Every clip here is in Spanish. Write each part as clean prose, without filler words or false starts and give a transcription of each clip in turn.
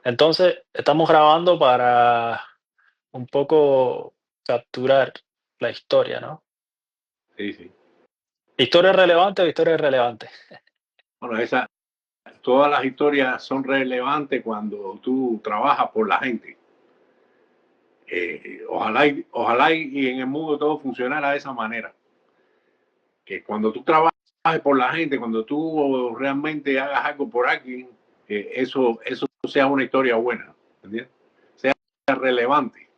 Entonces, estamos grabando para un poco capturar la historia, ¿no? Sí, sí. ¿Historia relevante o historia irrelevante? Bueno, todas las historias son relevantes cuando tú trabajas por la gente. Ojalá y en el mundo todo funcionara de esa manera. Que cuando tú trabajes por la gente, cuando tú realmente hagas algo por alguien, eso sea una historia buena, ¿entiendes? Sea relevante.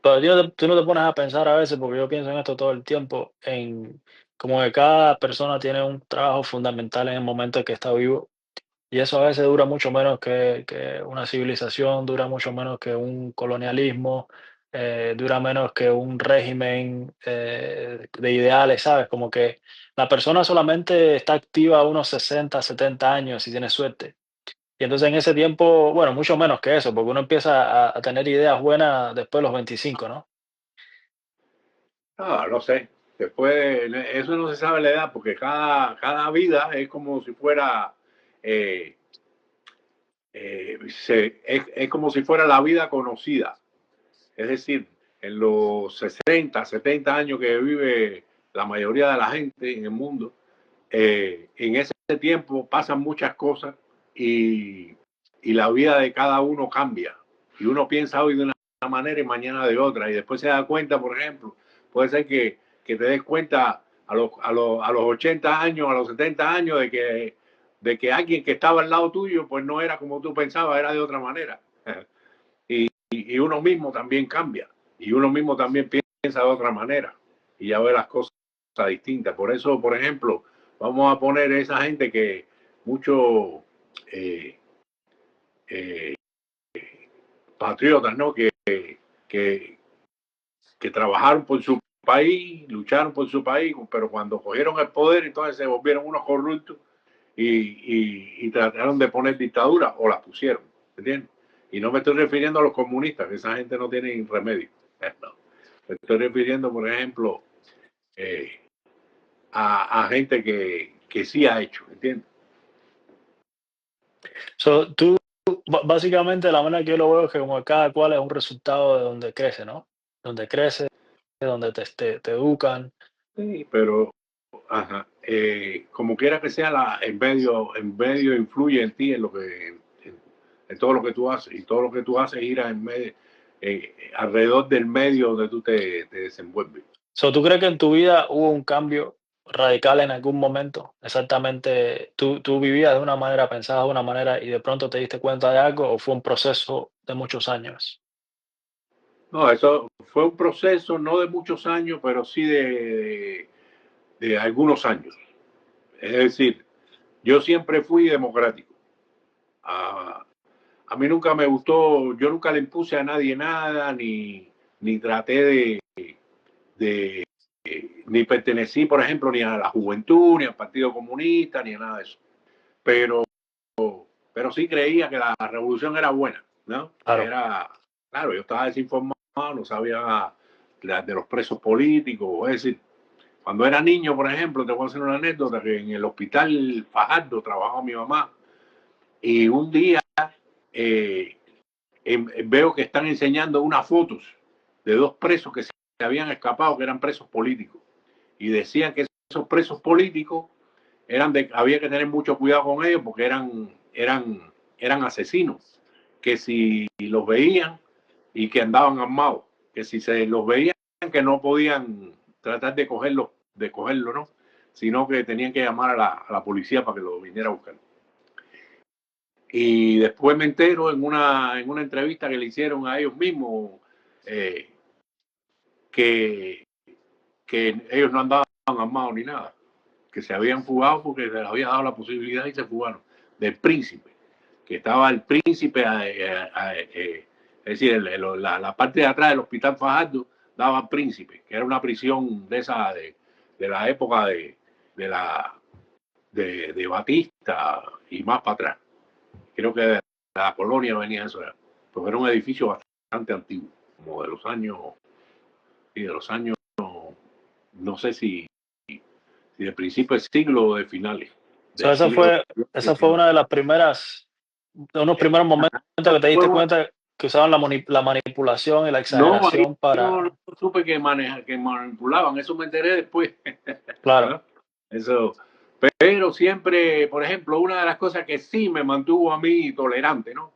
Pero tú no te pones a pensar a veces, porque yo pienso en esto todo el tiempo, en como que cada persona tiene un trabajo fundamental en el momento en que está vivo. Y eso a veces dura mucho menos que una civilización, dura mucho menos que un colonialismo, dura menos que un régimen de ideales, ¿sabes? Como que la persona solamente está activa unos 60, 70 años si tiene suerte. Y entonces en ese tiempo, bueno, mucho menos que eso, porque uno empieza a tener ideas buenas después de los 25, ¿no? No sé. Después, eso no se sabe la edad, porque cada vida es como si fuera eh, es como si fuera la vida conocida. Es decir, en los 60, 70 años que vive la mayoría de la gente en el mundo, en ese tiempo pasan muchas cosas y, y la vida de cada uno cambia. Y uno piensa hoy de una manera y mañana de otra. Y después se da cuenta, por ejemplo, puede ser que te des cuenta a los 80 años, a los 70 años, de que alguien que estaba al lado tuyo, pues no era como tú pensabas, era de otra manera. Y uno mismo también cambia. Y uno mismo también piensa de otra manera. Y ya ve las cosas distintas. Por eso, por ejemplo, vamos a poner esa gente que muchos eh, eh, patriotas, ¿no? Que, que trabajaron por su país, lucharon por su país, pero cuando cogieron el poder, entonces se volvieron unos corruptos y trataron de poner dictadura o la pusieron, ¿entiendes? Y no me estoy refiriendo a los comunistas, que esa gente no tiene remedio. No. Me estoy refiriendo, por ejemplo, eh, a gente que sí ha hecho, ¿entiendes? So, básicamente la manera que yo lo veo es que como cada cual es un resultado de donde crece, ¿no? Donde crece, donde te educan. Sí, pero ajá, como quiera que sea, el medio influye en ti, en todo lo que tú haces, y todo lo que tú haces gira alrededor del medio donde tú te desenvuelves. So, ¿tú crees que en tu vida hubo un cambio radical en algún momento? Exactamente, ¿tú vivías de una manera, pensabas de una manera y de pronto te diste cuenta de algo o fue un proceso de muchos años? No, eso fue un proceso no de muchos años, pero sí de algunos años. Es decir, yo siempre fui democrático. A, a mí nunca me gustó, yo nunca le impuse a nadie nada, ni traté de ni pertenecí, por ejemplo, ni a la juventud, ni al Partido Comunista, ni a nada de eso. Pero, pero sí creía que la revolución era buena, ¿no? Claro. Claro, yo estaba desinformado, no sabía de los presos políticos, es decir, cuando era niño, por ejemplo, te voy a hacer una anécdota, que en el hospital Fajardo trabajaba mi mamá, y un día eh, veo que están enseñando unas fotos de dos presos que se habían escapado, que eran presos políticos, y decían que esos presos políticos había que tener mucho cuidado con ellos porque eran asesinos, que si los veían y que andaban armados, que si se los veían que no podían tratar de cogerlo, ¿no? Sino que tenían que llamar a la policía para que lo viniera a buscar. Y después me entero en una entrevista que le hicieron a ellos mismos, eh, que, que ellos no andaban armados ni nada, que se habían fugado porque se les había dado la posibilidad y se fugaron. Del príncipe, que estaba el príncipe, es decir, la parte de atrás del hospital Fajardo daba al príncipe, que era una prisión de la época de, la, de Batista y más para atrás. Creo que de la colonia venía eso, porque era un edificio bastante antiguo, como de los años, no sé si de principio del siglo o de finales, So, del siglo esa fue XIX. una de las primeras. de unos primeros momentos que te Fue diste una- cuenta que usaban la manipulación y la no, ahí exageración no para supe que manipulaban, eso me enteré después. claro, ¿No? Eso, pero siempre, por ejemplo, una de las cosas que sí me mantuvo a mí tolerante, ¿no?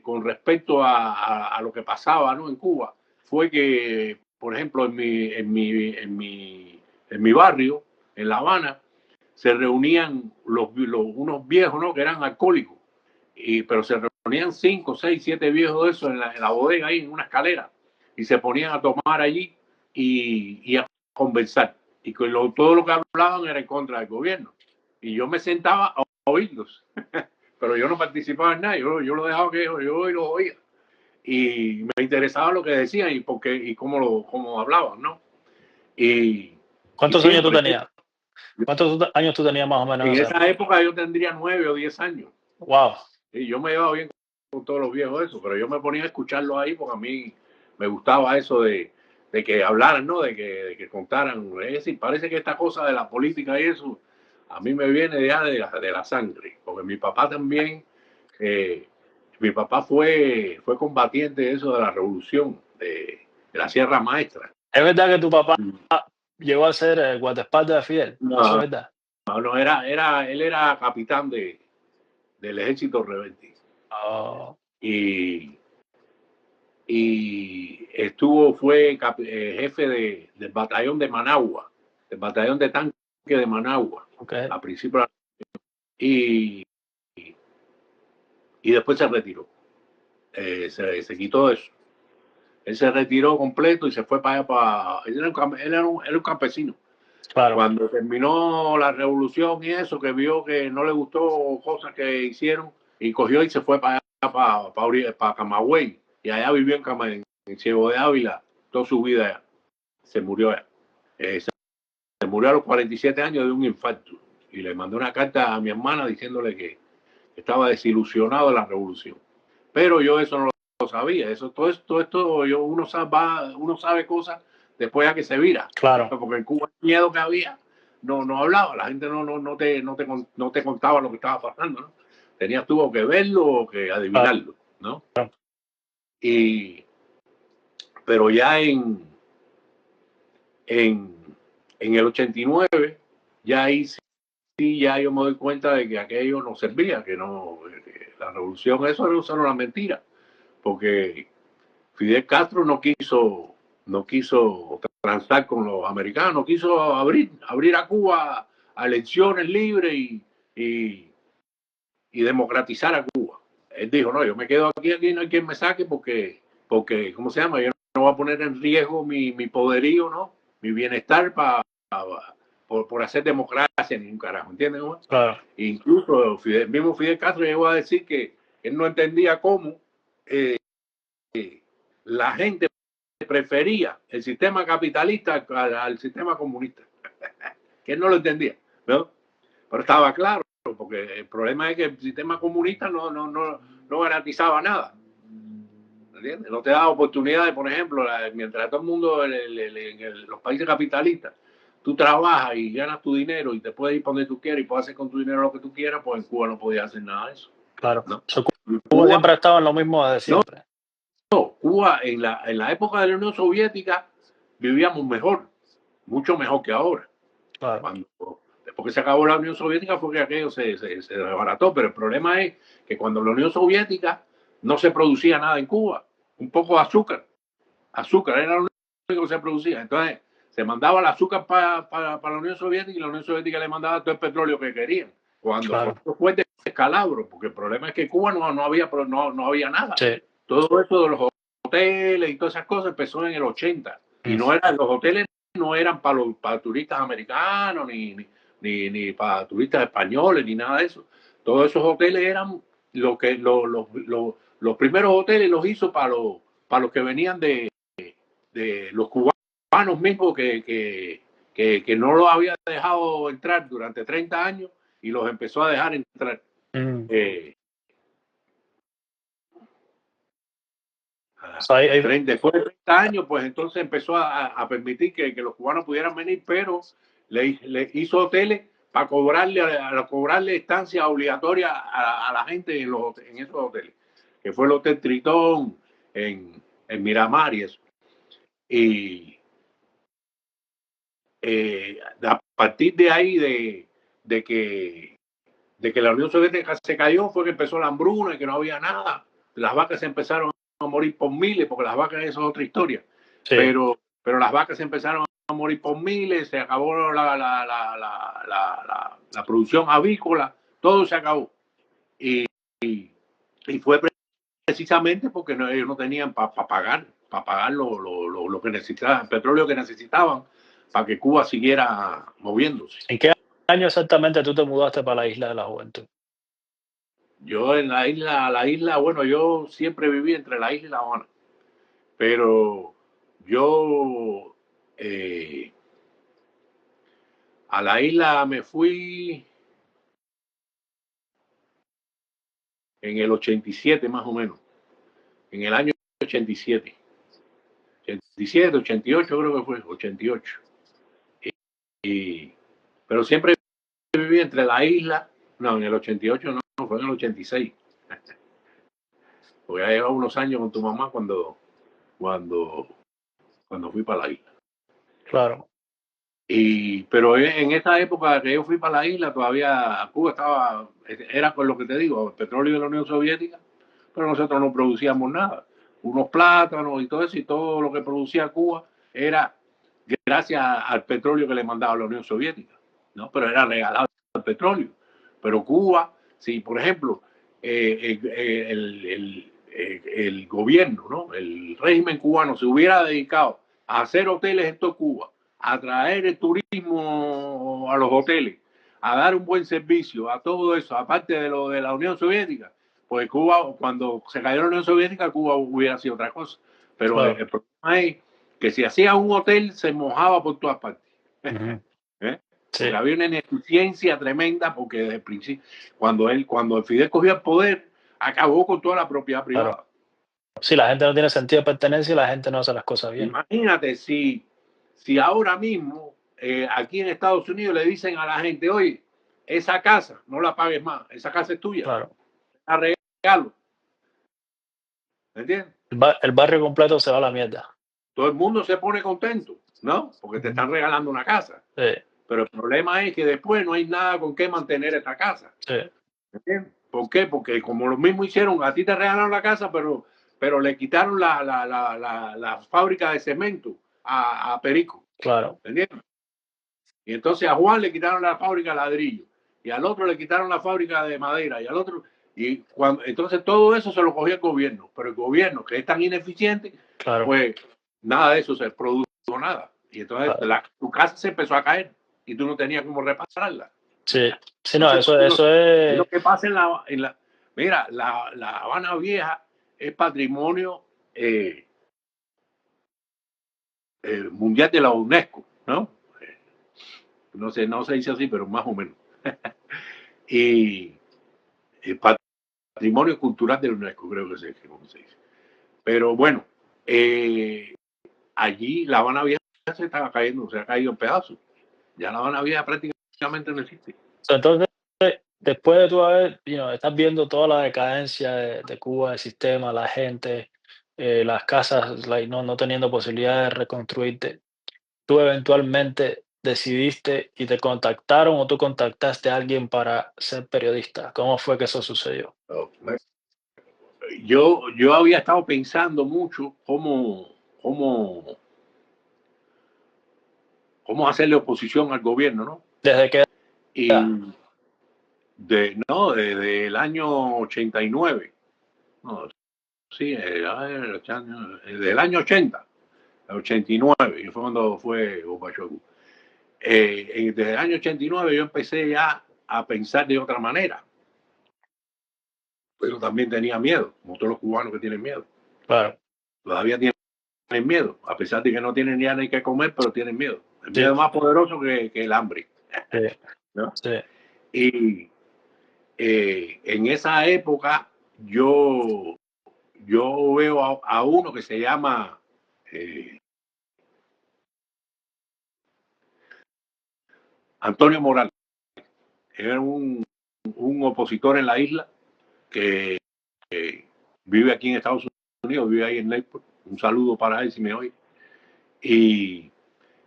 Con respecto a lo que pasaba, ¿no? En Cuba, fue que, por ejemplo, en mi barrio, en La Habana, se reunían unos viejos, ¿no? Que eran alcohólicos, pero se reunían 5, 6, 7 viejos de esos en la bodega, ahí en una escalera, y se ponían a tomar allí y a conversar. Y todo lo que hablaban era en contra del gobierno. Y yo me sentaba a oírlos, pero yo no participaba en nada, yo lo dejaba que yo lo oía. Y me interesaba lo que decían y cómo hablaban, ¿no? Y ¿cuántos años tú siempre, tenías? ¿Cuántos años tú tenías más o menos en en esa esa época? época yo tendría 9 o 10 años. Wow, Y yo me llevaba bien con todos los viejos eso, pero yo me ponía a escucharlos ahí porque a mí me gustaba eso de que hablaran, ¿no? De que contaran. Es decir, parece que esta cosa de la política y eso, a mí me viene ya de la sangre, porque mi papá también, eh, mi papá fue combatiente de eso de la revolución, de la Sierra Maestra. ¿es verdad que tu papá llegó a ser el guardaespaldas de Fidel? Eso No, es verdad. no, él era capitán del ejército rebelde. Oh, Y fue jefe del batallón de Managua, del batallón de tanque de Managua, okay, a principio, y, y después se retiró, se quitó eso. Él se retiró completo y se fue para allá, él era un campesino. claro, Cuando terminó la revolución y eso, que vio que no le gustó cosas que hicieron, y cogió y se fue para allá, para Camagüey, y allá vivió en Ciego de Ávila toda su vida. Se murió allá. Se murió a los 47 años de un infarto. Y le mandé una carta a mi hermana diciéndole que estaba desilusionado de la revolución. Pero yo eso no lo sabía. Todo esto uno sabe cosas después a que se vira. claro. Porque en Cuba el miedo que había no hablaba. La gente no te contaba lo que estaba pasando, ¿no? Tenías tú que verlo o que Claro. adivinarlo, ¿no? Y, pero ya en, en el 89, ya ahí sí, ya yo me doy cuenta de que aquello no servía, que la revolución, eso era una mentira, porque Fidel Castro no quiso transar con los americanos, no quiso abrir a Cuba a elecciones libres y, y democratizar a Cuba. Él dijo, no, yo me quedo aquí no hay quien me saque porque ¿cómo se llama? Yo no voy a poner en riesgo mi poderío, ¿no? Mi bienestar por hacer democracia ni un carajo, ¿entiendes? ¿No? Claro, Incluso el mismo Fidel Castro llegó a decir que él no entendía cómo eh, la gente prefería el sistema capitalista al sistema comunista, que él no lo entendía, ¿no? Pero estaba claro, porque el problema es que el sistema comunista no garantizaba nada. ¿Entiendes? No te da oportunidades, por ejemplo, mientras todo el mundo en los países capitalistas, tú trabajas y ganas tu dinero y te puedes ir para donde tú quieras y puedes hacer con tu dinero lo que tú quieras, pues en Cuba no podías hacer nada de eso, claro. ¿no? So, Y Cuba Cuba, siempre ha estado en lo mismo desde no, siempre. Cuba en la época de la Unión Soviética vivíamos mejor, mucho mejor que ahora. Claro, Cuando, después que se acabó la Unión Soviética fue que aquello se desbarató, pero el problema es que cuando la Unión Soviética no se producía nada en Cuba, un poco de azúcar era lo único que se producía, entonces se mandaba el azúcar para la Unión Soviética y la Unión Soviética le mandaba todo el petróleo que querían, cuando claro. fue de descalabro, porque el problema es que Cuba no había nada, Sí. todo eso de los hoteles y todas esas cosas empezó en el 80, y Mm. los hoteles no eran para turistas americanos, ni para turistas españoles, ni nada de eso. Todos esos hoteles eran los primeros hoteles los hizo para los que venían de los cubanos mismos que no los había dejado entrar durante 30 años y los empezó a dejar entrar. Mm. Eh, So, Después de 30 años, pues entonces empezó a permitir que los cubanos pudieran venir, pero le hizo hoteles para cobrarle estancia obligatoria a la gente en esos hoteles, que fue el Hotel Tritón en Miramar y eso. Y a partir de ahí, de que la Unión Soviética se cayó, fue que empezó la hambruna y que no había nada. Las vacas se empezaron a morir por miles, porque las vacas, eso es otra historia. Sí. Pero las vacas se empezaron a morir por miles, se acabó la producción avícola, todo se acabó. Y fue precisamente porque ellos no tenían para pagar lo que necesitaban, el petróleo que necesitaban para que Cuba siguiera moviéndose. ¿En qué año exactamente tú te mudaste para la Isla de la Juventud? Yo en la isla, bueno, yo siempre viví entre la isla y La Habana, pero yo a la isla me fui en el 87 más o menos, en el año 87, 88 creo que fue, 88. Pero siempre viví entre la isla, no, en el 88 no, fue en el 86. Porque ya llevaba unos años con tu mamá cuando fui para la isla. Claro. Pero en esa época que yo fui para la isla, todavía Cuba era con lo que te digo, el petróleo de la Unión Soviética, pero nosotros no producíamos nada. Unos plátanos y todo eso, y todo lo que producía Cuba era gracias al petróleo que le mandaba la Unión Soviética, ¿no? Pero era regalado el petróleo. Pero Cuba, si por ejemplo el gobierno, ¿no? El régimen cubano se hubiera dedicado a hacer hoteles en toda Cuba, a traer el turismo a los hoteles, a dar un buen servicio, a todo eso, aparte de lo de la Unión Soviética, pues Cuba, cuando se cayó la Unión Soviética, Cuba hubiera sido otra cosa. Pero Claro. el problema es que si hacía un hotel, se mojaba por todas partes. Sí. Porque había una ineficiencia tremenda, porque desde el principio, cuando el Fidel cogió el poder, acabó con toda la propiedad privada. Claro. Si la gente no tiene sentido de pertenencia y la gente no hace las cosas bien. Imagínate si ahora mismo aquí en Estados Unidos le dicen a la gente, oye, esa casa no la pagues más, esa casa es tuya, Claro. la regalo. ¿Me entiendes? El barrio completo se va a la mierda. Todo el mundo se pone contento, ¿no? Porque te están regalando una casa. Sí. Pero el problema es que después no hay nada con qué mantener esta casa. Sí. ¿Me entiendes? ¿Por qué? Porque como lo mismo hicieron, a ti te regalaron la casa, pero le quitaron la fábrica de cemento a Perico. Claro. ¿Me entiendes? Y entonces a Juan le quitaron la fábrica de ladrillo, y al otro le quitaron la fábrica de madera, y al otro, entonces todo eso se lo cogía el gobierno, pero el gobierno, que es tan ineficiente, Claro. pues nada de eso se produjo, nada. Y entonces Claro. tu casa se empezó a caer y tú no tenías cómo repasarla. Sí. Sí, no, eso es lo que pasa mira, la Habana Vieja es patrimonio mundial de la UNESCO, ¿no? No se dice así, pero más o menos. Y patrimonio cultural de la UNESCO, creo que se dice. Pero bueno, allí la Habana Vieja se estaba cayendo, se ha caído en pedazos. Ya la Habana Vieja prácticamente no existe. entonces, después de tú haber, estás viendo toda la decadencia de Cuba, el sistema, la gente, las casas, no teniendo posibilidad de reconstruirte, tú eventualmente decidiste y te contactaron o tú contactaste a alguien para ser periodista. ¿Cómo fue que eso sucedió? Yo había estado pensando mucho cómo hacerle oposición al gobierno, ¿no? ¿Desde qué Y edad? desde el año 89. No, sí, del año 80, el 89, y fue cuando fue Gorbachev. Desde el año 89 yo empecé ya a pensar de otra manera, pero también tenía miedo, como todos los cubanos que tienen miedo. Claro. Todavía tienen miedo, a pesar de que no tienen ya ni que comer, pero tienen miedo. El Sí. miedo es más poderoso que el hambre. Sí. ¿No? Sí. Y en esa época yo veo a uno que se llama Antonio Morales. era un opositor en la isla que vive aquí en Estados Unidos, vive ahí en Naples. Un saludo para él si me oye. Y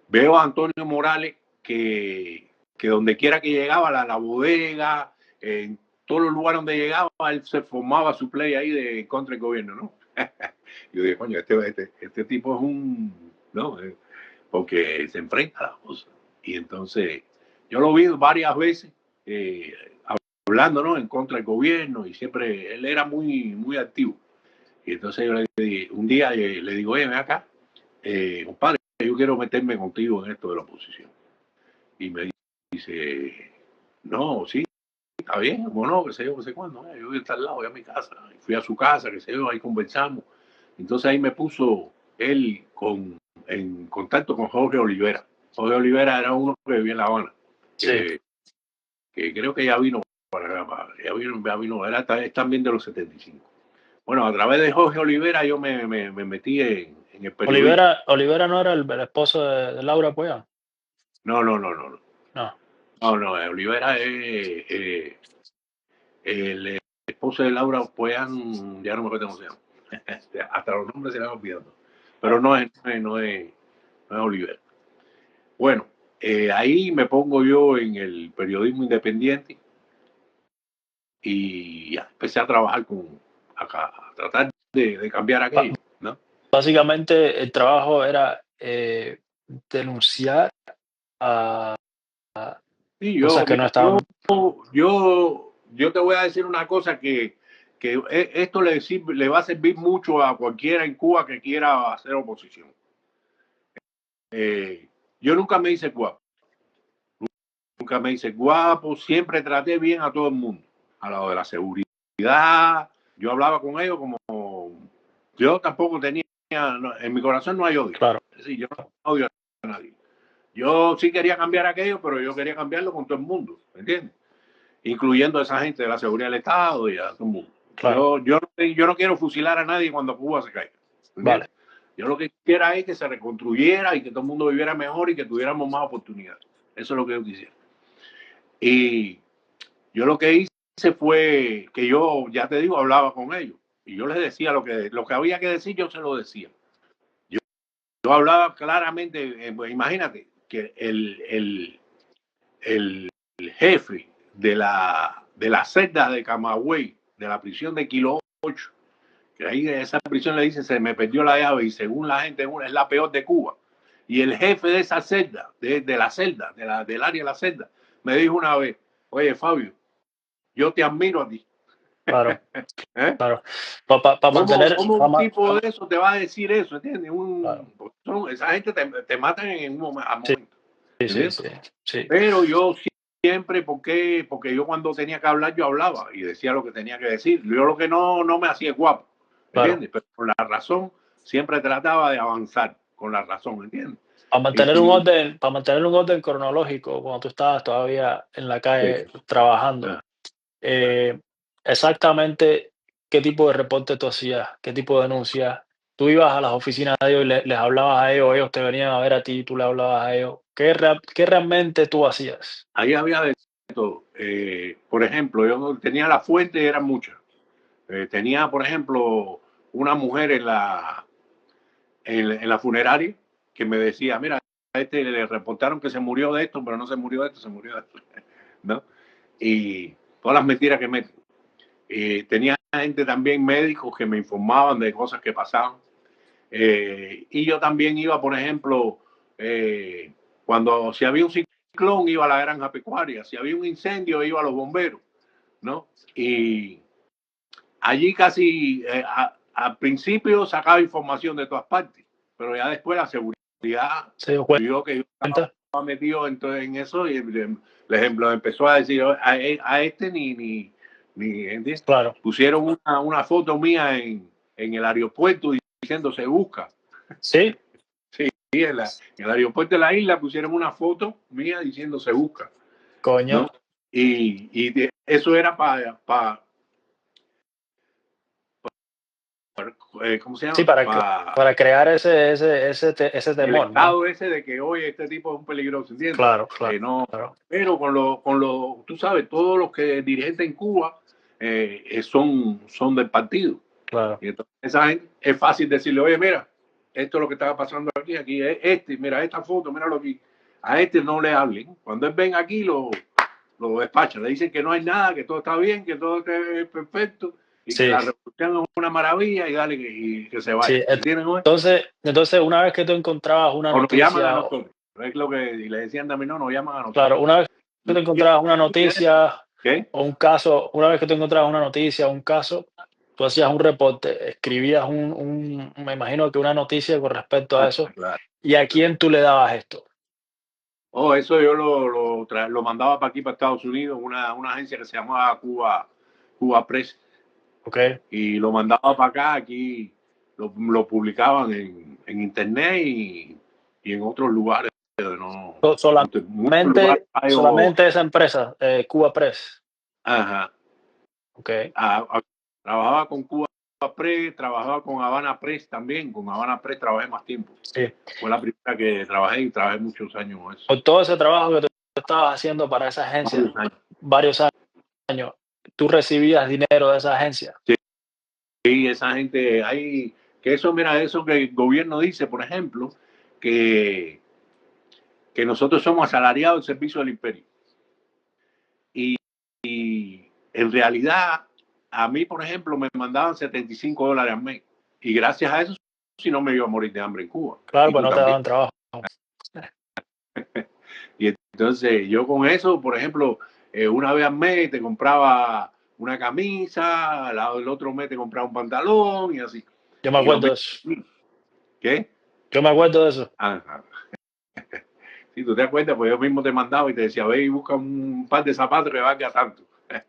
veo a Antonio Morales que donde quiera que llegaba, la bodega, en todos los lugares donde llegaba, él se formaba su play ahí de contra el gobierno, ¿no? Yo dije, coño, este tipo es un, ¿no? Porque se enfrenta a las cosas. Y entonces, yo lo vi varias veces hablando, ¿no? En contra del gobierno, y siempre él era muy, muy activo. Y entonces yo le dije, un día le digo, oye, ven acá, compadre, yo quiero meterme contigo en esto de la oposición. Y me dice, no, sí, está bien, como no, que sé yo, que sé cuándo. Yo voy a estar al lado, voy a mi casa. Y fui a su casa, que sé yo, ahí conversamos. Entonces ahí me puso él en contacto con Jorge Olivera. Jorge Olivera era uno que vivía en La Habana, que, Sí. que creo que ya vino ya vino, era también de los 75. Bueno, a través de Jorge Olivera yo me metí en el periodismo. Olivera no era el esposo de Laura Pollán. No, no, no, no, no. No. No, no, Olivera es el esposo de Laura Pollán, ya no me acuerdo cómo se llama. Hasta los nombres se le van olvidando. Pero no es Olivera. Bueno, ahí me pongo yo en el periodismo independiente y ya empecé a trabajar a tratar de cambiar Ba- aquello, ¿no? Básicamente el trabajo era denunciar a Sí, cosas que no mira, estaban. yo te voy a decir una cosa que esto le va a servir mucho a cualquiera en Cuba que quiera hacer oposición. Yo nunca me hice guapo, siempre traté bien a todo el mundo, a lado de la seguridad. Yo hablaba con ellos como yo tampoco tenía, en mi corazón no hay odio. Claro, Es decir, yo no odio a nadie. Yo sí quería cambiar aquello, pero yo quería cambiarlo con todo el mundo, ¿me entiendes? Incluyendo a esa gente de la seguridad del Estado y a todo el mundo. claro. Yo no quiero fusilar a nadie cuando Cuba se caiga, Vale, ¿entiendes? Yo lo que quisiera es que se reconstruyera y que todo el mundo viviera mejor y que tuviéramos más oportunidades. Eso es lo que yo quisiera. Y yo lo que hice fue que yo, ya te digo, hablaba con ellos. Y yo les decía lo que había que decir, yo se lo decía. Yo hablaba claramente, pues imagínate que el jefe de la celda de Camagüey, de la prisión de Kilo 8, que ahí en esa prisión le dice se me perdió la llave y según la gente es la peor de Cuba. Y el jefe de esa celda, de la celda, del área de la celda, me dijo una vez, oye Fabio, yo te admiro a ti. claro, ¿Eh? claro. Para mantener, ¿Cómo un tipo de eso te va a decir eso? ¿Entiendes? claro. Esa gente te matan en un Sí, momento. sí, sí, ¿Entiendes? sí, sí. Pero yo siempre, porque yo cuando tenía que hablar, yo hablaba y decía lo que tenía que decir. Yo lo que no me hacía guapo, Claro. ¿entiendes? Pero con la razón, siempre trataba de avanzar con la razón, ¿entiendes? Y, Para mantener un orden cronológico cuando tú estabas todavía en la calle trabajando, ah, eh, exactamente qué tipo de reporte tú hacías, qué tipo de denuncias. Tú ibas a las oficinas de ellos y les hablabas a ellos te venían a ver a ti, tú le hablabas a ellos. ¿Qué realmente tú hacías? ahí había de todo. Por ejemplo, yo tenía la fuente, eran muchas. Tenía, por ejemplo, una mujer en la funeraria que me decía, mira, a este le reportaron que se murió de esto, pero no se murió de esto, se murió de esto, ¿no? Y todas las mentiras que meten. Tenía gente también, médicos, que me informaban de cosas que pasaban. Y yo también iba, por ejemplo, cuando si había un ciclón, iba a la granja pecuaria. Si había un incendio, iba a los bomberos, ¿no? Y allí casi, al principio sacaba información de todas partes, pero ya después la seguridad ¿Se dio vio que yo cuenta? estaba metido en eso y el ejemplo empezó a decir a este ¿entiendes? Claro. Pusieron una foto mía en el aeropuerto diciendo se busca. Sí, Sí, en el aeropuerto de la isla pusieron una foto mía diciendo se busca, coño. ¿no? Eso era para ¿cómo se Sí, llama? para crear ese El temor, ¿no? estado ese de que, oye, este tipo es un peligroso, ¿entiendes? Claro, claro, No, claro, pero tú sabes, todos los que dirigentes en Cuba son del partido. claro. Y entonces esa gente es fácil decirle, oye, mira, esto es lo que estaba pasando aquí es mira esta foto, míralo aquí. A este no le hablen. Cuando él ven aquí, lo despachan. Le dicen que no hay nada, que todo está bien, que todo es perfecto y que Sí, la revolución es una maravilla y dale que se vaya. sí. ¿Entienden? Entonces, una vez que tú encontrabas una O nos llaman a noticia, nosotros. Es lo que y le decían también, no, nos llaman a nosotros. claro, una vez que tú encontrabas una noticia ¿Qué? o un caso, una vez que tú encontrabas una noticia o un caso, tú hacías un reporte, escribías me imagino que una noticia con respecto a Ah, eso, claro. ¿y a quién tú le dabas esto? Oh, eso yo lo mandaba para aquí, para Estados Unidos, una agencia que se llamaba Cuba Press, ¿Ok? y lo mandaba para acá, aquí lo publicaban en internet y en otros lugares. No, muchos lugares hay, Solamente esa empresa, Cuba Press. ajá, ¿Ok? trabajaba con Cuba Press, trabajaba con Habana Press también. Con Habana Press trabajé más tiempo. Sí. Fue la primera que trabajé y trabajé muchos años con eso. Por todo ese trabajo que tú estabas haciendo para esa agencia, Varios años. varios años, tú recibías dinero de esa agencia. Sí, esa gente hay, que eso, mira, eso que el gobierno dice, por ejemplo, que, que nosotros somos asalariados del servicio del imperio. Y en realidad, a mí, por ejemplo, me mandaban $75 al mes. Y gracias a eso, si no me iba a morir de hambre en Cuba. Claro, Y pues tú no te también. daban trabajo. Y entonces yo con eso, por ejemplo, una vez al mes te compraba una camisa, el otro mes te compraba un pantalón y así. Yo me Y lo acuerdo mismo. de eso. ¿Qué? Yo me acuerdo de eso. Ajá. Si tú te acuerdas, pues yo mismo te mandaba y te decía, ve y busca un par de zapatos que valga tanto.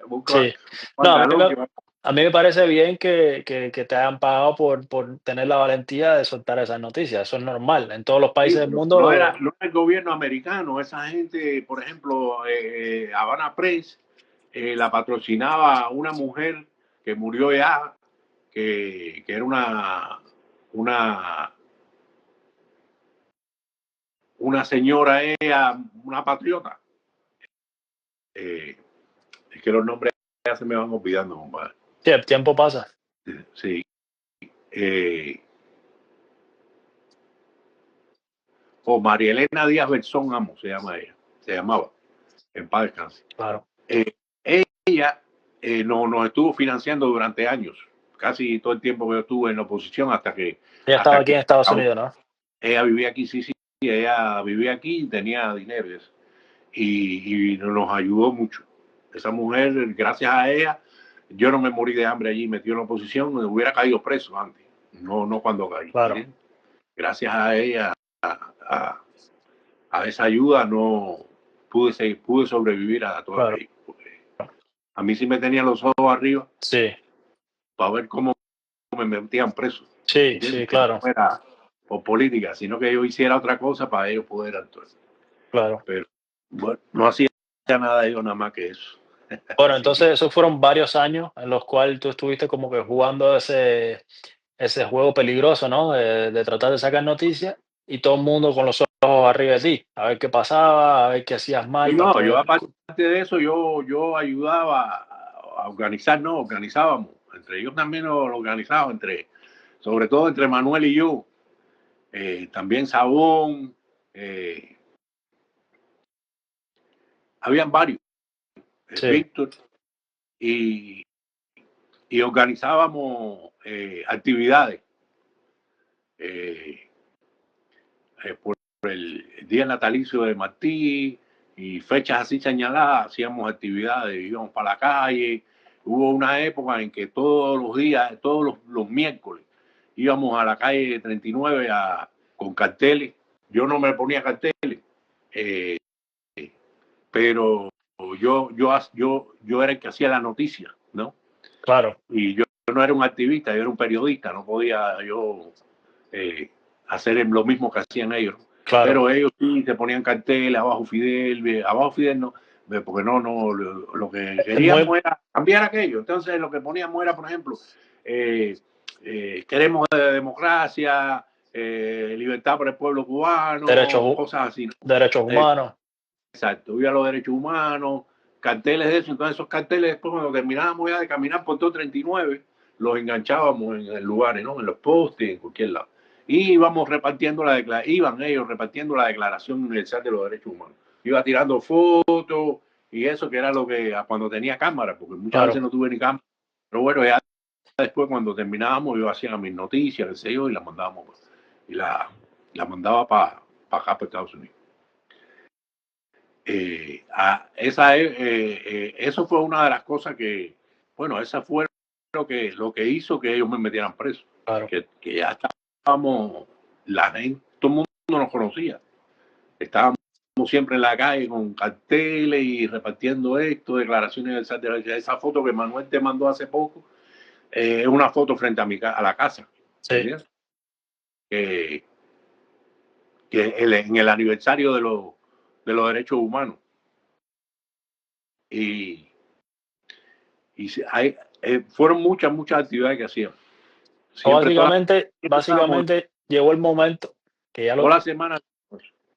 Busca un Sí. No, pantalón que valga. a mí me parece bien que te hayan pagado por tener la valentía de soltar esas noticias. Eso es normal. En todos los Sí, países del pero no era, mundo, no era el gobierno americano. Esa gente, por ejemplo, Habana Press, la patrocinaba una mujer que murió ya, que era una, una señora, ella, una patriota. Eh, es que los nombres ya se me van olvidando, compadre. sí, el tiempo pasa. Sí. Eh, o María Elena Díaz Berzón Amo, se llama ella. Se llamaba, en paz descanse. Claro. Ella nos estuvo financiando durante años, casi todo el tiempo que yo estuve en la oposición, Ya estaba hasta aquí que en Estados Unidos, ¿no? ella vivía aquí, sí, ella vivía aquí y tenía dinero y nos ayudó mucho. Esa mujer, gracias a ella, yo no me morí de hambre allí, metió en la oposición, me hubiera caído preso antes, no cuando caí. Claro, Gracias a ella, a, a esa ayuda, no pude sobrevivir a todo claro. aquello. A mí sí me tenían los ojos arriba Sí, para ver cómo me metían preso. sí, ¿Entiendes? sí, Que no claro, fuera por política, sino que yo hiciera otra cosa para ellos poder actuar. claro. Pero bueno, no hacía nada yo nada más que eso. Bueno, Así que entonces esos fueron varios años en los cuales tú estuviste como que jugando ese juego peligroso, ¿no? De tratar de sacar noticias y todo el mundo con los ojos arriba de ti, a ver qué pasaba, a ver qué hacías y mal para no, yo poder. aparte de eso, yo ayudaba a organizar, no, organizábamos. Entre ellos también lo organizábamos, sobre todo entre Manuel y yo. También Sabón, habían varios, Sí, Víctor, y, y organizábamos actividades eh, por el día natalicio de Martí y fechas así señaladas, hacíamos actividades, íbamos para la calle. Hubo una época en que todos los días, todos los miércoles, íbamos a la calle 39 con carteles. Yo no me ponía carteles, eh, pero yo era el que hacía la noticia, ¿no? claro, Y yo no era un activista, yo era un periodista, no podía yo hacer lo mismo que hacían ellos. claro. Pero ellos sí se ponían carteles, abajo Fidel no, porque lo que Es muy, queríamos era cambiar aquello. Entonces lo que poníamos era, por ejemplo, queremos democracia, libertad para el pueblo cubano, Derechos, cosas así, ¿no? derechos humanos. Exacto, viva los derechos humanos, carteles de eso. Entonces esos carteles, después cuando terminábamos ya de caminar por todo 39, los enganchábamos en lugares, ¿no? En los postes, en cualquier lado. Y iban ellos repartiendo la Declaración Universal de los Derechos Humanos. Iba tirando fotos y eso, que era lo que cuando tenía cámara, porque muchas veces no tuve ni cámara. Pero bueno, ya después cuando terminábamos yo hacía mis noticias, qué sé yo, y las mandábamos, y la mandaba para acá, para Estados Unidos. Eso fue una de las cosas que, bueno, esa fue lo que hizo que ellos me metieran preso. Claro. Que ya estábamos, la gente, todo el mundo nos conocía. Estábamos siempre en la calle con carteles y repartiendo esto, declaraciones de esa foto que Manuel te mandó hace poco, es una foto frente a la casa. Sí. Que en el aniversario de los derechos humanos. Y fueron muchas actividades que hacían. Básicamente llegó el momento que ya toda la semana.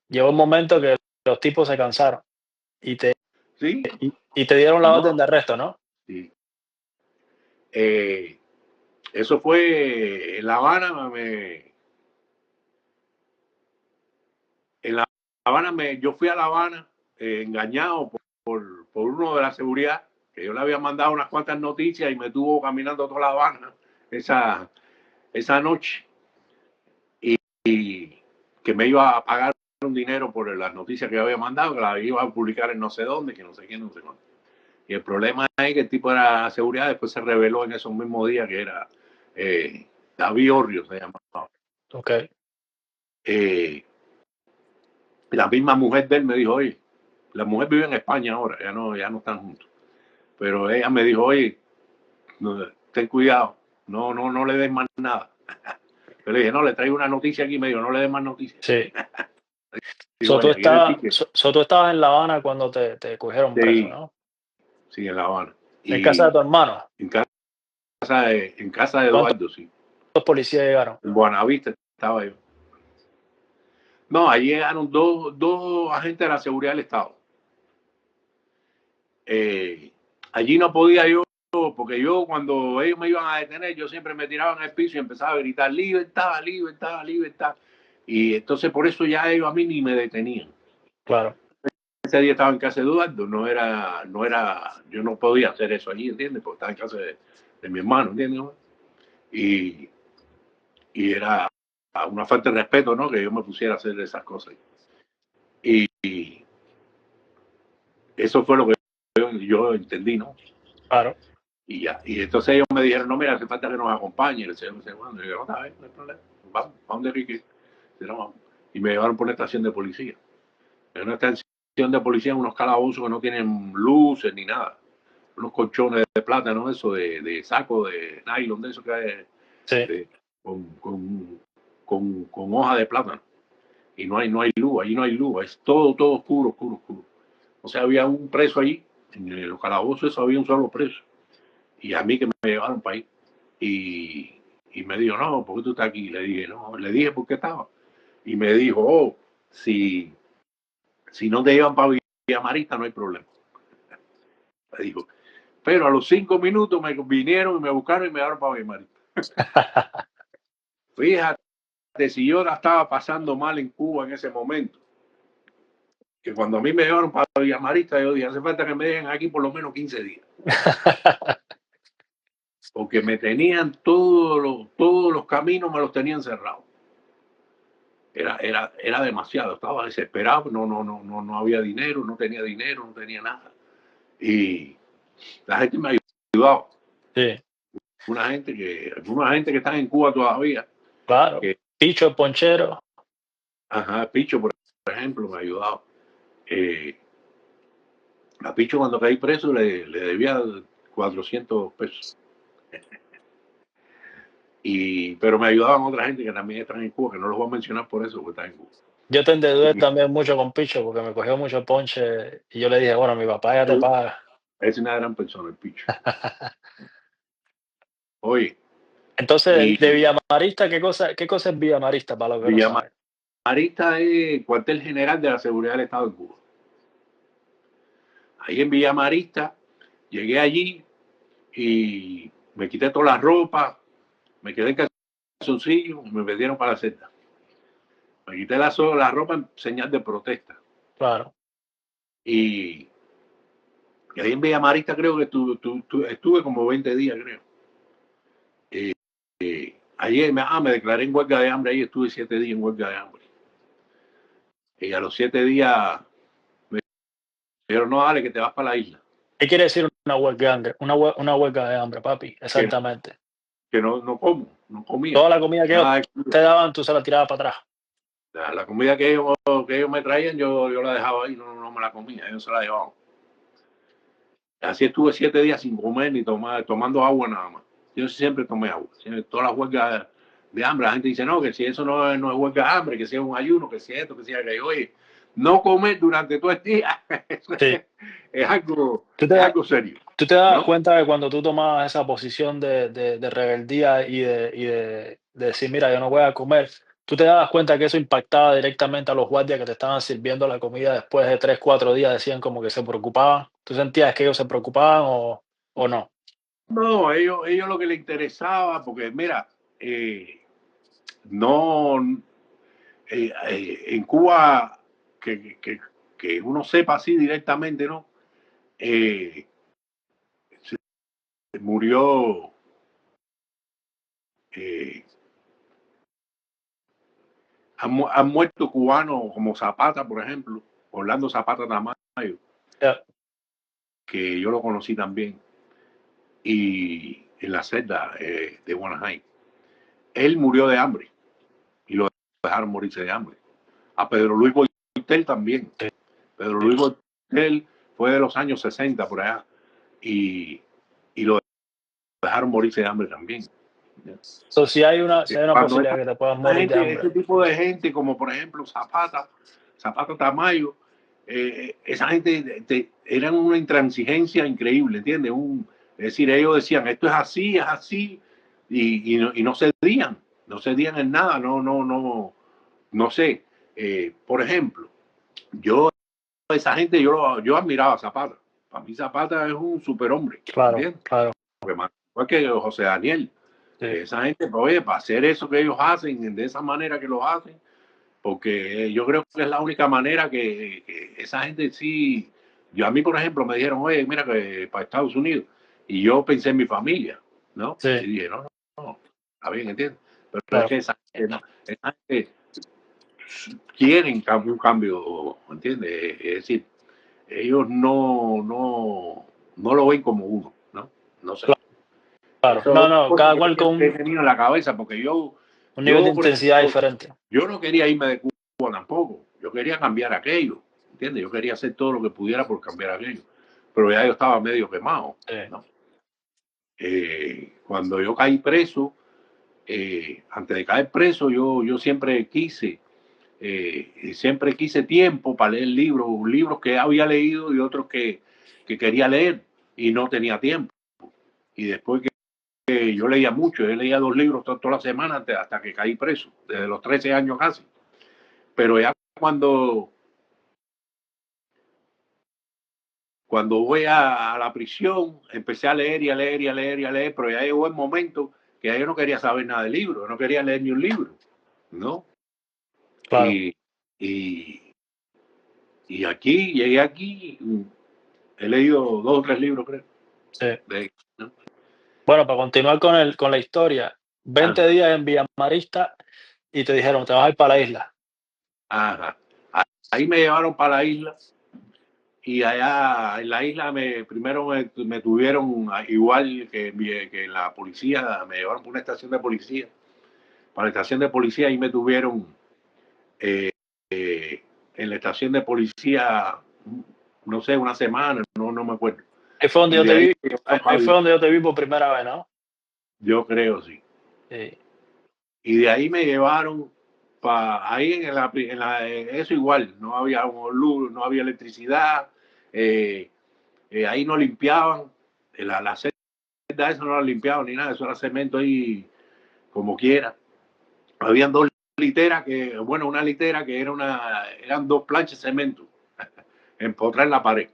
llegó el momento que los tipos se cansaron y te dieron la orden de arresto, ¿no? Sí. Eso fue en La Habana. Yo fui a La Habana engañado por uno de la seguridad, que yo le había mandado unas cuantas noticias y me tuvo caminando toda La Habana esa noche, y que me iba a pagar un dinero por las noticias que yo había mandado, que las iba a publicar en no sé dónde, que no sé quién, no sé cuándo. Y el problema es que el tipo de la seguridad después se reveló en esos mismos días que era David Orrio, se llamaba. Ok. La misma mujer de él me dijo, oye, la mujer vive en España ahora, ya no están juntos. Pero ella me dijo, oye, ten cuidado, no le des más nada. Yo le dije, no, le traigo una noticia aquí, me dijo, no le des más noticias. Sí. Digo, Tú estabas en La Habana cuando te cogieron preso, ¿no? Sí, en La Habana. En casa de tu hermano. En casa de Eduardo, sí. ¿Cuántos policías llegaron? En Buenavista estaba yo. No, allí llegaron dos agentes de la seguridad del Estado. Allí no podía yo, porque yo cuando ellos me iban a detener, yo siempre me tiraba en el piso y empezaba a gritar, libertad, libertad, libertad. Y entonces por eso ya ellos a mí ni me detenían. Claro. Ese día estaba en casa de Eduardo, yo no podía hacer eso allí, ¿entiendes? Porque estaba en casa de mi hermano, ¿entiendes? Y era una falta de respeto, ¿no? Que yo me pusiera a hacer esas cosas. Y eso fue lo que yo entendí, ¿no? Claro. Y ya. Y entonces ellos me dijeron, no, mira, hace falta que nos acompañe. El señor dice, bueno, yo, no hay problema. Vamos de Ricky. Y me llevaron por una estación de policía. En una estación de policía, unos calabozos que no tienen luces ni nada. Unos colchones de plátano, eso, de saco de nylon, de eso que hay, sí. con hoja de plátano. Y no hay luz, allí no hay luz, es todo oscuro. O sea, había un preso allí, en los calabozos eso había un solo preso. Y a mí que me llevaron para ahí. Y me dijo, no, ¿por qué tú estás aquí? Le dije por qué estaba. Y me dijo, oh, si no te llevan para Villa Marista no hay problema. Me dijo, pero a los 5 minutos me vinieron y me buscaron y me llevaron para Villa Marista. Fíjate, si yo la estaba pasando mal en Cuba en ese momento, que cuando a mí me llevaron para Villa Marista, yo dije, hace falta que me dejen aquí por lo menos 15 días. Porque me tenían todos los caminos, me los tenían cerrados. Era demasiado, estaba desesperado, no había dinero, no tenía nada. Y la gente me ayudaba. Sí. Alguna gente que están en Cuba todavía. Claro. Picho, el ponchero. Ajá, Picho, por ejemplo, me ayudaba. A Picho cuando caí preso le debía 400 pesos. Pero me ayudaban otra gente que también están en Cuba, que no los voy a mencionar por eso, porque están en Cuba. Yo te endeudé también mucho con Picho porque me cogió mucho ponche y yo le dije, bueno, mi papá ya te paga. Es una gran persona, el Picho. Oye, Entonces, de Y Villamarista, qué cosa es Villamarista para los que no saben? Villamarista es cuartel general de la seguridad del Estado en Cuba. Ahí en Villamarista llegué allí y me quité toda la ropa, me quedé en calzoncillo y me metieron para la celda. Me quité la ropa en señal de protesta. Claro. Y ahí en Villamarista creo que estuve como 20 días, creo. Ayer me declaré en huelga de hambre, ahí estuve 7 días en huelga de hambre. Y a los 7 días me dijeron, no, dale, que te vas para la isla. ¿Qué quiere decir una huelga de hambre? Una huelga de hambre, papi, Que, exactamente. que no comía. Toda la comida que ellos Nada de te comida. daban, tú se la tirabas para atrás. La comida que ellos me traían, yo la dejaba ahí, no me la comía, ellos se la llevaban. Así estuve 7 días sin comer ni tomando agua nada más. Yo siempre tomé agua. Siempre, todas las huelgas de hambre, la gente dice, no, que si eso no es huelga de hambre, que si es un ayuno, que si esto, que si aquello. Oye, no comer durante todo el día Sí. es algo, Tú es te, algo serio, tú te das ¿no? cuenta que cuando tú tomabas esa posición de rebeldía y de decir, mira, yo no voy a comer, tú te dabas cuenta que eso impactaba directamente a los guardias que te estaban sirviendo la comida después de 3, 4 días, decían como que se preocupaban. ¿Tú sentías que ellos se preocupaban o no? No, ellos lo que les interesaba, porque mira, no, en Cuba, que uno sepa así directamente, ¿no? Eh, murió eh, han muerto cubanos como Zapata, por ejemplo, Orlando Zapata Tamayo, Ya, que yo lo conocí también, y en la celda de Guanajay. Él murió de hambre y lo dejaron morirse de hambre. A Pedro Luis Boitel también. sí, Pedro sí. Luis Boitel fue de los años 60 por allá y, y lo dejaron morirse de hambre también. So, si hay una Cuando posibilidad que te puedas morir de gente, hambre. ese tipo de gente, como por ejemplo Zapata Tamayo, esa gente eran una intransigencia increíble, ¿entiendes? Es decir, ellos decían, esto es así, y no cedían en nada, no sé. Por ejemplo, esa gente, yo admiraba a Zapata. Para mí Zapata es un superhombre, Claro, ¿entiendes? claro, Igual que José Daniel. sí, Esa gente, pues, oye, para hacer eso que ellos hacen, de esa manera que lo hacen, porque yo creo que es la única manera que esa gente sí. A mí, por ejemplo, me dijeron, oye, mira, que para Estados Unidos, y yo pensé en mi familia, ¿no? Y sí, dije, no, está bien, ¿entiendes? Pero es claro, que esa gente quieren un cambio, ¿entiendes? Es decir, ellos no lo ven como uno, ¿no? No sé. claro. Eso es No, una no, cosa cada que yo cual con siempre he tenido en la cabeza, porque un nivel de por intensidad ejemplo, diferente. yo no quería irme de Cuba tampoco. Yo quería cambiar aquello, ¿entiendes? Yo quería hacer todo lo que pudiera por cambiar aquello. Pero ya yo estaba medio quemado, Sí, ¿no? Cuando yo caí preso, antes de caer preso, yo siempre quise tiempo para leer libros que había leído y otros que quería leer y no tenía tiempo. Y después que yo leía mucho, yo leía 2 libros toda la semana hasta que caí preso, desde los 13 años casi. Pero ya cuando voy a la prisión, empecé a leer y a leer y a leer y a leer, pero ya llegó el momento que ya yo no quería saber nada de libros, yo no quería leer ni un libro, ¿no? claro, Y, y, llegué aquí, he leído 2 o 3 libros, creo. sí. ¿No? Bueno, para continuar con la historia, 20 Ajá, días en Villamarista y te dijeron: "Te vas a ir para la isla". ajá. Ahí me llevaron para la isla y allá en la isla primero me tuvieron igual que la policía, me llevaron por una estación de policía. Para la estación de policía y me tuvieron eh, en la estación de policía, no sé, una semana, no me acuerdo. Ahí fue donde Y yo de te ahí vi me llevaron ahí fue donde yo te vi por primera vez, ¿no? yo creo, sí. Sí, Y de ahí me llevaron ahí eso igual, no había luz, no había electricidad, ahí no limpiaban, la celda eso no la limpiaban ni nada, eso era cemento ahí como quiera. Habían dos literas que, bueno, una litera que eran dos planchas de cemento empotrar en la pared.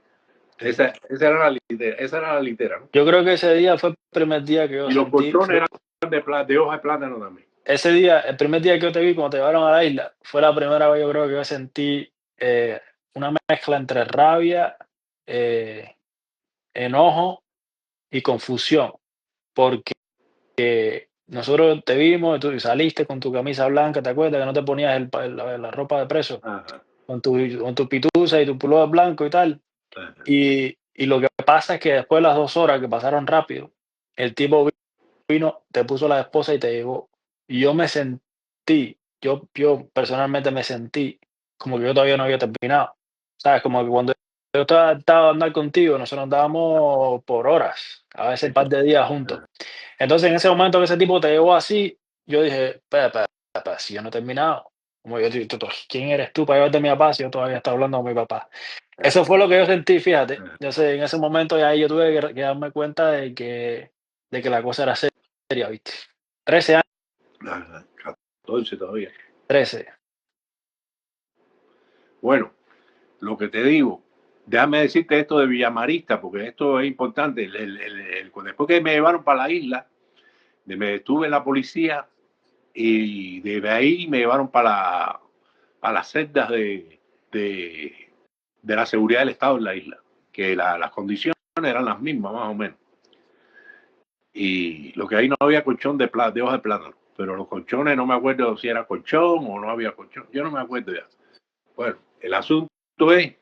Esa era la litera, ¿no? Yo creo que ese día fue el primer día que yo Y los sentí. colchones eran de hoja de plátano también. Ese día, el primer día que yo te vi cuando te llevaron a la isla, fue la primera vez yo creo que yo sentí una mezcla entre rabia, eh, enojo y confusión, porque nosotros te vimos y tú saliste con tu camisa blanca, ¿te acuerdas? Que no te ponías la ropa de preso, Ajá, con tu pitusa y tu pullover blanco y tal. ajá. Y lo que pasa es que después de las 2 horas que pasaron rápido, el tipo vino, te puso la esposa y te llevó. Y yo me sentí, yo personalmente me sentí como que yo todavía no había terminado. ¿Sabes? Como que cuando yo estaba adaptado a andar contigo, nosotros andábamos por horas, a veces un par de días juntos. Entonces, en ese momento que ese tipo te llevó así, yo dije: "Espera, si yo no he terminado". Como yo digo: "¿Quién eres tú para llevarte a mi papá si yo todavía estoy hablando con mi papá?". Eso fue lo que yo sentí, fíjate. Yo sé, en ese momento ya ahí yo tuve que darme cuenta de que la cosa era seria, ¿viste? 13 años, Ajá, 14 todavía. 13. Bueno, lo que te digo, déjame decirte esto de Villamarista, porque esto es importante. Después que me llevaron para la isla, me detuve en la policía y de ahí me llevaron para las celdas de la seguridad del Estado en la isla, que las condiciones eran las mismas, más o menos. Y lo que ahí no había colchón de hojas de plátano, pero los colchones no me acuerdo si era colchón o no había colchón, yo no me acuerdo ya. Bueno, el asunto es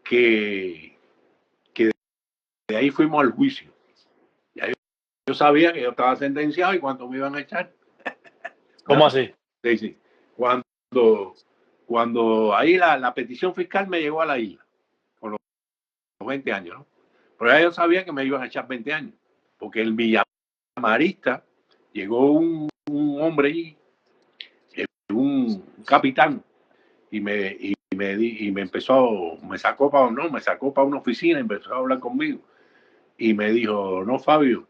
que de ahí fuimos al juicio. Ya yo sabía que yo estaba sentenciado y cuánto me iban a echar. ¿Cómo ¿No? así? Sí, sí. Cuando ahí la petición fiscal me llegó a la isla, con los 20 años, ¿no? Pero ya yo sabía que me iban a echar 20 años, porque el Villamarista llegó un hombre allí, un capitán, y me empezó, me sacó para una oficina, empezó a hablar conmigo, y me dijo: no, Fabio,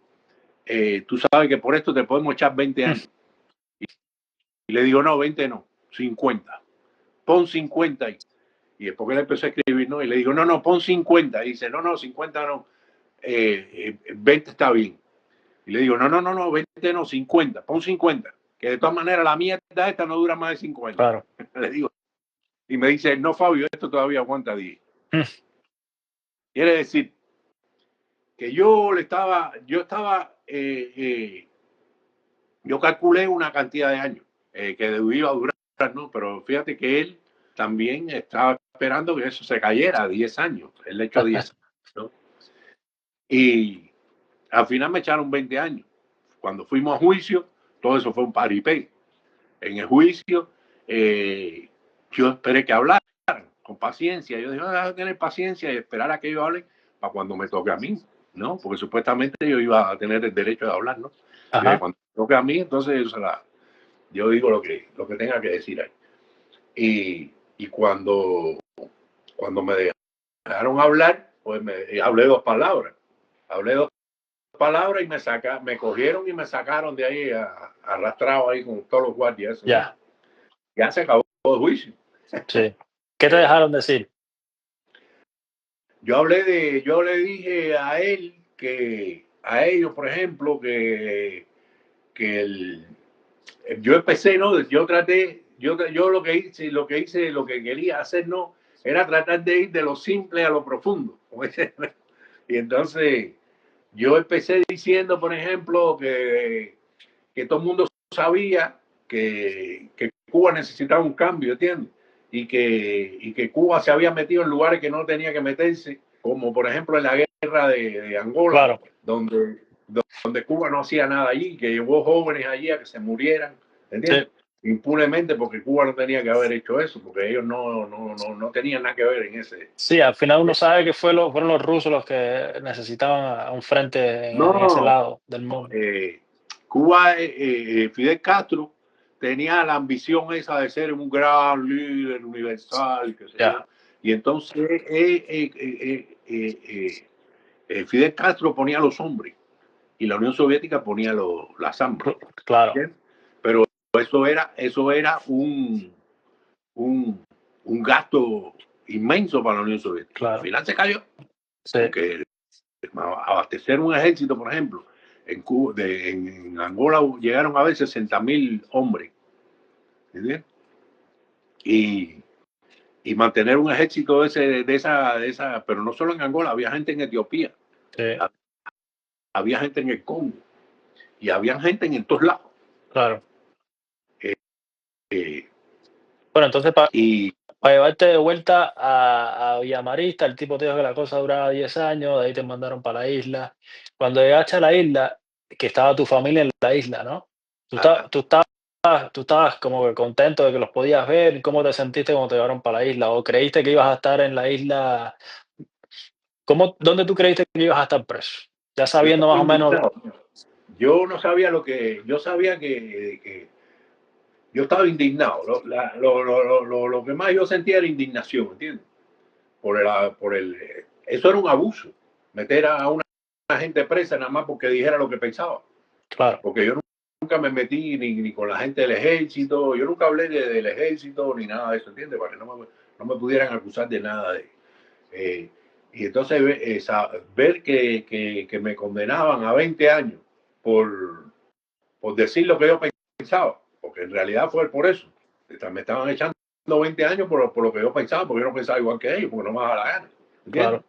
tú sabes que por esto te podemos echar 20 años. Y le digo: no, 20 no, 50. Pon 50 ahí. Y después que le empezó a escribir, ¿no? Y le digo: no, pon 50. Y dice: no, 50 no, 20 está bien. Y le digo: no, 20 no, 50, pon 50. Que de todas maneras la mierda esta no dura más de 50. Claro. Le digo. Y me dice: no, Fabio, esto todavía aguanta 10. Mm. Quiere decir que yo calculé una cantidad de años que iba a durar, ¿no? Pero fíjate que él también estaba esperando que eso se cayera a 10 años. Él le echó 10 años, ¿no? Y al final me echaron 20 años. Cuando fuimos a juicio, todo eso fue un paripé. En el juicio, yo esperé que hablaran con paciencia. Yo dije: voy a tener paciencia y esperar a que ellos hablen para cuando me toque a mí, ¿no? Porque supuestamente yo iba a tener el derecho de hablar, ¿no? Y Ajá. cuando me toque a mí, entonces yo digo lo que tenga que decir ahí. Y cuando me dejaron hablar, pues hablé dos palabras. Hablé dos palabras y me cogieron y me sacaron de ahí arrastrado ahí con todos los guardias. ¿No? Ya, Ya se acabó el juicio. sí. ¿Qué te dejaron decir? Yo le dije a él a ellos, por ejemplo, que yo empecé, ¿no? Yo traté, yo lo que hice, lo que quería hacer, ¿no? Era tratar de ir de lo simple a lo profundo. Y entonces yo empecé diciendo, por ejemplo, que todo el mundo sabía que Cuba necesitaba un cambio, ¿entiendes? Y que Cuba se había metido en lugares que no tenía que meterse, como por ejemplo en la guerra de Angola, Claro. donde Cuba no hacía nada allí, que llevó jóvenes allí a que se murieran, Sí. ¿entiendes? Impunemente, porque Cuba no tenía que haber hecho eso, porque ellos no tenían nada que ver en ese. Sí, al final uno sabe que fueron los rusos los que necesitaban a un frente en ese No, lado del mundo. Cuba, Fidel Castro tenía la ambición esa de ser un gran líder universal, qué sé yo. Ya. Y entonces Fidel Castro ponía a los hombres y la Unión Soviética ponía las armas. Claro. ¿Bien? Pero eso era un gasto inmenso para la Unión Soviética. Claro. Al final se cayó. Sí. Porque abastecer un ejército, por ejemplo, en Angola llegaron a ver 60.000 hombres. ¿Entiendes? Y mantener un ejército de esa, pero no solo en Angola, había gente en Etiopía, Sí. había gente en el Congo y había gente en todos lados. Claro. Eh, Bueno, entonces para y llevarte de vuelta a Villamarista, el tipo te dijo que la cosa duraba 10 años, de ahí te mandaron para la isla. Cuando llegaste a la isla, que estaba tu familia en la isla, ¿no? ajá, Tú estabas como que contento de que los podías ver. ¿Cómo te sentiste cuando te llevaron para la isla? ¿O creíste que ibas a estar en la isla? ¿Dónde tú creíste que ibas a estar preso? Ya yo sabiendo estaba más o menos. indignado. Yo no sabía yo sabía que yo estaba indignado. Lo que más yo sentía era indignación, ¿entiendes? Eso era un abuso, meter a una gente presa nada más porque dijera lo que pensaba. Claro, Porque yo nunca me metí ni con la gente del ejército, yo nunca hablé del ejército ni nada de eso, ¿entiendes? Para que no me pudieran acusar de nada y entonces ver que me condenaban a 20 años por decir lo que yo pensaba, porque en realidad fue por eso. Me estaban echando 20 años por lo que yo pensaba, porque yo no pensaba igual que ellos, porque no me daba la gana, ¿entiendes? claro,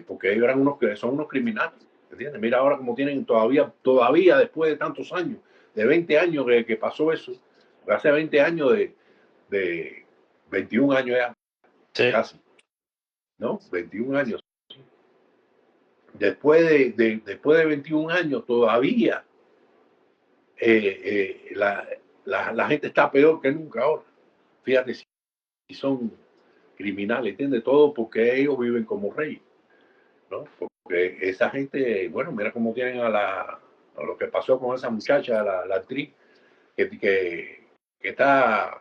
Porque ellos son unos criminales, ¿entiendes? Mira ahora como tienen todavía después de tantos años, de 20 años que pasó eso, hace 20 años de 21 años ya, sí, casi, ¿no? 21 años. Después de 21 años todavía la gente está peor que nunca ahora. Fíjate si son criminales, ¿entiendes? Todo porque ellos viven como reyes, ¿no? Porque esa gente, bueno, mira cómo tienen a lo que pasó con esa muchacha, la actriz, que está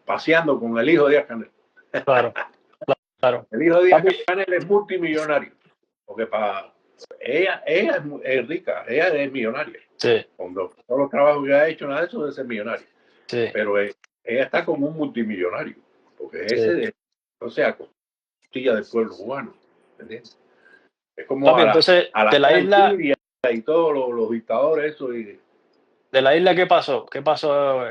paseando con el hijo de Díaz-Canel. claro, claro. El hijo de Papi, Díaz-Canel es multimillonario, porque ella es rica, ella es millonaria. sí, Con todos los trabajos que ha hecho, nada de eso de ser millonario. sí, Pero ella está como un multimillonario, porque sí. o sea, costilla del pueblo cubano, ¿entiendes? Es como Papi, entonces, a la Siria y todos los dictadores, eso. de la isla, ¿qué pasó? ¿Qué pasó?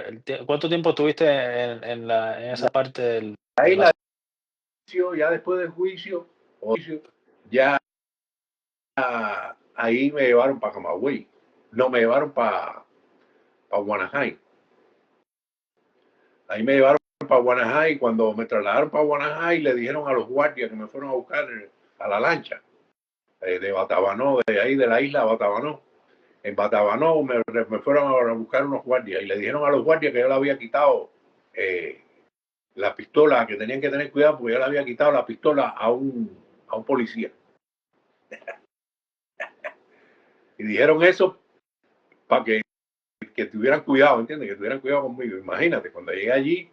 ¿Cuánto tiempo estuviste en esa parte Ahí de la... la ya después del juicio, ya ahí me llevaron para Camagüey. No, me llevaron para Guanajay. Ahí me llevaron para Guanajay. Cuando me trasladaron para Guanajay, le dijeron a los guardias que me fueron a buscar a la lancha de Batabanó, de ahí de la isla Batabanó. En Batabanó me fueron a buscar unos guardias y le dijeron a los guardias que yo le había quitado la pistola, que tenían que tener cuidado porque yo le había quitado la pistola a un policía. Y dijeron eso para que tuvieran cuidado, ¿entiendes? Que tuvieran cuidado conmigo. Imagínate, cuando llegué allí,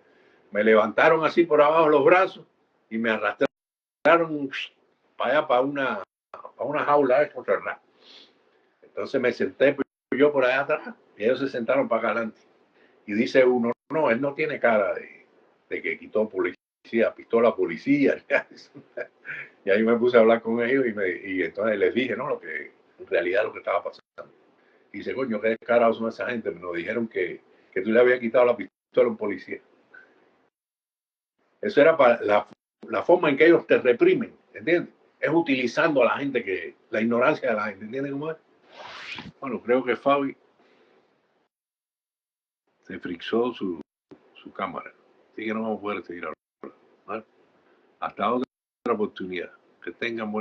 me levantaron así por abajo los brazos y me arrastraron para allá, para una jaula de cerrada. Entonces me senté yo por allá atrás y ellos se sentaron para acá adelante. Y dice uno, no, él no tiene cara de que quitó policía, pistola policía. Y ahí me puse a hablar con ellos y entonces les dije, no, en realidad lo que estaba pasando. Y dice, coño, qué descarados son esa gente. Nos dijeron que tú le habías quitado la pistola a un policía. Eso era para la forma en que ellos te reprimen, ¿entiendes? Es utilizando a la gente, la ignorancia de la gente, ¿entiendes cómo es? Bueno, creo que Fabi se frixó su cámara. Así que no vamos a poder seguir hablando. ¿Vale? Hasta otra oportunidad. Que tengan